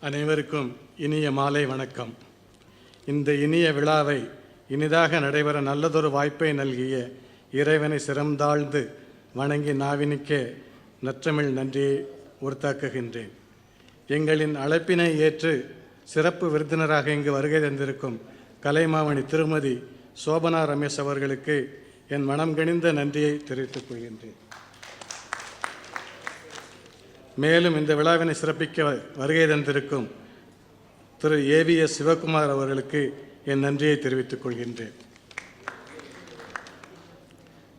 அனைவருக்கும் இனிய மாலை வணக்கம். இந்த இனிய விழாவை இனிதாக நடைபெற நல்லதொரு வாய்ப்பை நல்கிய இறைவனை சிரம்தாழ்ந்து வணங்கி நாவினிக்க நற்றமிழ் நன்றியை உரித்தாக்குகின்றேன். எங்களின் அழைப்பினை ஏற்று சிறப்பு விருந்தினராக இங்கு வருகை தந்திருக்கும் கலைமாமணி திருமதி சோபனா ரமேஷ் அவர்களுக்கு என் மனம் கனிந்த நன்றியை தெரிவித்துக் கொள்கின்றேன். மேலும் இந்த விழாவினை சிறப்பிக்க வருகை தந்திருக்கும் திரு ஏவிஎஸ் சிவகுமார் அவர்களுக்கு என் நன்றியை தெரிவித்துக் கொள்கின்றேன்.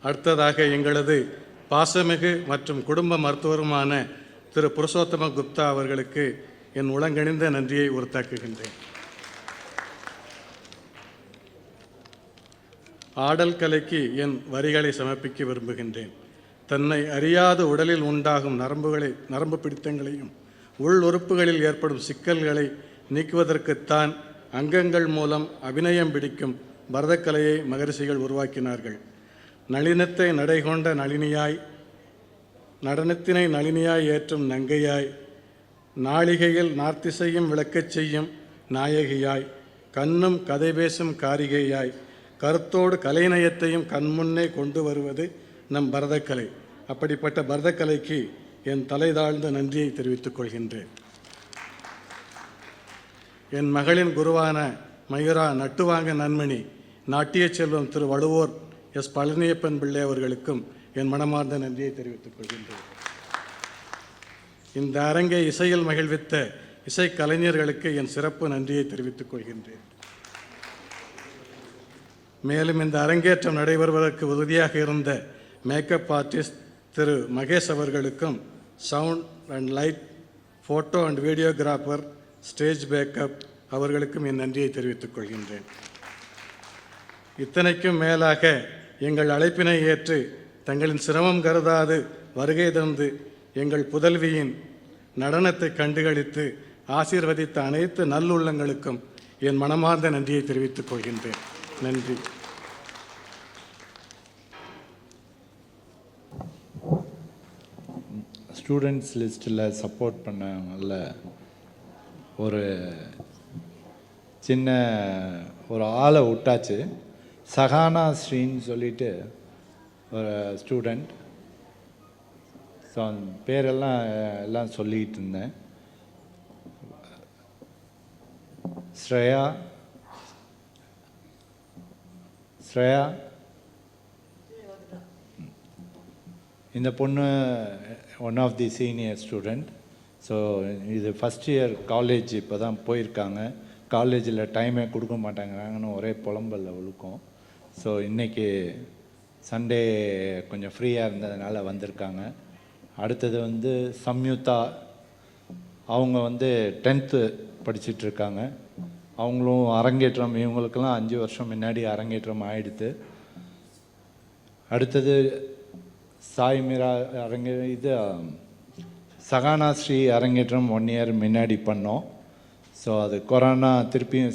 அடுத்ததாக எங்களது பாசமிகு மற்றும் குடும்ப மருத்துவருமான திரு புருஷோத்தம குப்தா அவர்களுக்கு என் உளங்கணிந்த நன்றியை உரித்தாக்குகின்றேன். ஆடல் கலைக்கு என் வரிகளை சமர்ப்பிக்க விரும்புகின்றேன். தன்னை அறியாத உடலில் உண்டாகும் நரம்பு பிடித்தங்களையும் உள் உறுப்புகளில் ஏற்படும் சிக்கல்களை நீக்குவதற்குத்தான் அங்கங்கள் மூலம் அபிநயம் பிடிக்கும் பரதக்கலையை மகரிஷிகள் உருவாக்கினார்கள். நளினத்தை நடைகொண்ட நளினியாய், நடனத்தினை நளினியாய் ஏற்றும் நங்கையாய், நாளிகையில் நார்த்திசையும் விளக்கச் செய்யும் நாயகியாய், கண்ணும் கதை பேசும் காரிகையாய், கருத்தோடு கலைநயத்தையும் கண்முன்னே கொண்டு வருவது நம் பரதக்கலை. அப்படிப்பட்ட பரதக்கலைக்கு என் தலை தாழ்ந்த நன்றியை தெரிவித்துக் கொள்கின்றேன். என் மகளின் குருவான மயூரா நட்டுவாங்க நன்மணி நாட்டிய செல்வம் திரு வடுவோர் எஸ் பழனியப்பன் பிள்ளை அவர்களுக்கும் என் மனமார்ந்த நன்றியை தெரிவித்துக் கொள்கின்றேன். இந்த அரங்கை இசையில் மகிழ்வித்த இசை கலைஞர்களுக்கு என் சிறப்பு நன்றியை தெரிவித்துக் கொள்கின்றேன். மேலும் இந்த அரங்கேற்றம் நடைபெறுவதற்கு உறுதியாக இருந்த மேக்கப் ஆர்டிஸ்ட் திரு மகேஷ் அவர்களுக்கும், sound and light, photo and videographer, stage backup அவர்களுக்கும் என் நன்றியை தெரிவித்துக் கொள்கின்றேன். இத்தனைக்கும் மேலாக எங்கள் அழைப்பினை ஏற்று தங்களின் சிரமம் கருதாது வருகை தந்து எங்கள் புதல்வியின் நடனத்தை கண்டுகளித்து ஆசீர்வதித்த அனைத்து நல்லுள்ளங்களுக்கும் என் மனமார்ந்த நன்றியை தெரிவித்துக் கொள்கின்றேன். நன்றி. ஸ்டூடெண்ட்ஸ் லிஸ்ட்டில் சப்போர்ட் பண்ணல ஒரு சின்ன ஒரு ஆளை விட்டாச்சு. சஹானா ஸ்ரீன்னு சொல்லிட்டு ஒரு ஸ்டூடெண்ட். ஸோ அந்த பேரெல்லாம் சொல்லிகிட்டு இருந்தேன். ஸ்ரேயா இந்த பொண்ணு one of the senior student. So இது ஃபஸ்ட் இயர் காலேஜ் இப்போ தான் போயிருக்காங்க. காலேஜில் டைமே கொடுக்க மாட்டேங்கிறாங்கன்னு ஒரே புலம்பல் அவளுக்கும். ஸோ இன்றைக்கி சண்டே கொஞ்சம் ஃப்ரீயாக இருந்ததுனால வந்திருக்காங்க. அடுத்தது சம்யுக்தா, அவங்க 10th படிச்சிட்ருக்காங்க. அவங்களும் அரங்கேற்றம், இவங்களுக்கெல்லாம் 5 வருஷம் முன்னாடி அரங்கேற்றம் ஆகிடுது. அடுத்தது சாய் மீரா சகானா ஸ்ரீ அரங்கேற்றம் 1 year முன்னாடி பண்ணோம். ஸோ அது கொரோனா திருப்பியும்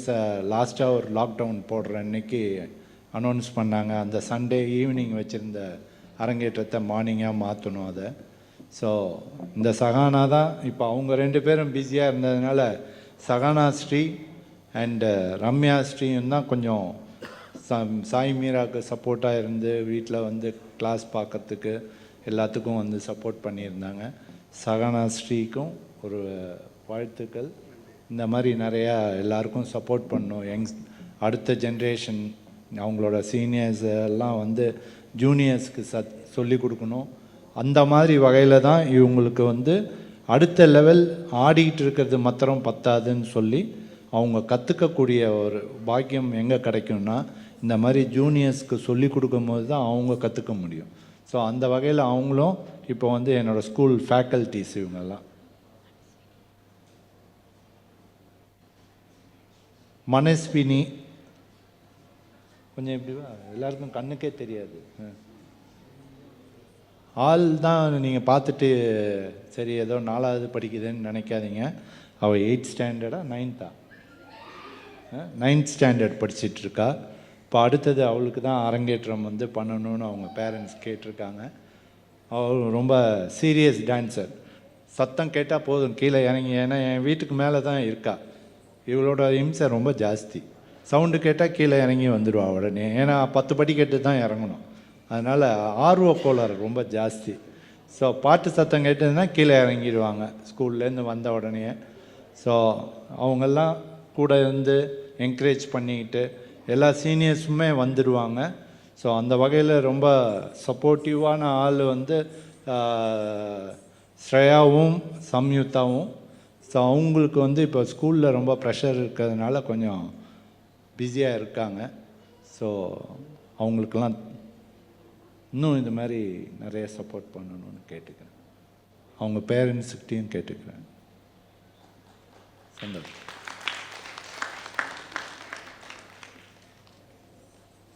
லாஸ்ட்டாக ஒரு லாக்டவுன் போடுற அன்னைக்கு அனௌன்ஸ் பண்ணாங்க. அந்த சண்டே ஈவினிங் வச்சுருந்த அரங்கேற்றத்தை மார்னிங்காக மாற்றணும் அதை. ஸோ இந்த சகானா தான் இப்போ அவங்க 2 பேரும் பிஸியாக இருந்ததுனால சகானா ஸ்ரீ அண்டு ரம்யா ஸ்ரீயும் தான் கொஞ்சம் சாய் மீராவுக்கு சப்போர்ட்டாக இருந்து வீட்டில் கிளாஸ் பார்க்கறதுக்கு எல்லாத்துக்கும் சப்போர்ட் பண்ணியிருந்தாங்க. சகானா ஸ்ரீக்கும் ஒரு வாழ்த்துக்கள். இந்த மாதிரி நிறையா எல்லாருக்கும் சப்போர்ட் பண்ணணும். அடுத்த ஜென்ரேஷன் அவங்களோட சீனியர்ஸ் எல்லாம் ஜூனியர்ஸ்க்கு சொல்லிக் கொடுக்கணும். அந்த மாதிரி வகையில் தான் இவங்களுக்கு அடுத்த லெவல் ஆடிக்கிட்டு இருக்கிறது மாத்திரம் பத்தாதுன்னு சொல்லி அவங்க கற்றுக்கக்கூடிய ஒரு பாக்கியம் எங்கே கிடைக்கும்னா இந்த மாதிரி ஜூனியர்ஸ்க்கு சொல்லி கொடுக்கும்போது தான் அவங்க கற்றுக்க முடியும். ஸோ அந்த வகையில் அவங்களும் இப்போ என்னோடய ஸ்கூல் ஃபேக்கல்ட்டிஸ் இவங்கெல்லாம். மனஸ்வினி கொஞ்சம் இப்படி எல்லாருக்கும் கண்ணுக்கே தெரியாது. ஆள் தான் நீங்கள் பார்த்துட்டு சரி ஏதோ 4வது படிக்குதுன்னு நினைக்காதீங்க. அவள் 8th standard 9th standard படிச்சிட்ருக்கா. இப்போ அடுத்தது அவளுக்கு தான் அரங்கேற்றம் பண்ணணும்னு அவங்க பேரண்ட்ஸ் கேட்டிருக்காங்க. அவள் ரொம்ப சீரியஸ் டான்ஸர். சத்தம் கேட்டால் போதும் கீழே இறங்கி, ஏன்னா என் வீட்டுக்கு மேலே தான் இருக்கா. இவளோட இம்சை ரொம்ப ஜாஸ்தி. சவுண்டு கேட்டால் கீழே இறங்கி வந்துடுவா உடனே. ஏன்னா 10 படி கேட்டு தான் இறங்கணும். அதனால் ஆர்வ கோளாறு ரொம்ப ஜாஸ்தி. ஸோ பாட்டு சத்தம் கேட்டதுன்னா கீழே இறங்கிடுவாங்க ஸ்கூல்லேருந்து வந்த உடனே. ஸோ அவங்கெல்லாம் கூட இருந்து என்கரேஜ் பண்ணிக்கிட்டு எல்லா சீனியர்ஸுமே வந்துடுவாங்க. ஸோ அந்த வகையில் ரொம்ப சப்போர்ட்டிவான ஆள் வந்து ஸ்ரேயாவும் சம்யுக்தாவும். ஸோ அவங்களுக்கு வந்து இப்போ ஸ்கூலில் ரொம்ப ப்ரெஷர் இருக்கிறதுனால கொஞ்சம் பிஸியாக இருக்காங்க. ஸோ அவங்களுக்கெல்லாம் இன்னும் இந்த மாதிரி நிறைய சப்போர்ட் பண்ணணும்னு கேட்டுக்கிறேன். அவங்க பேரண்ட்ஸுக்கிட்டையும் கேட்டுக்கிறேன். சந்தோஷம்.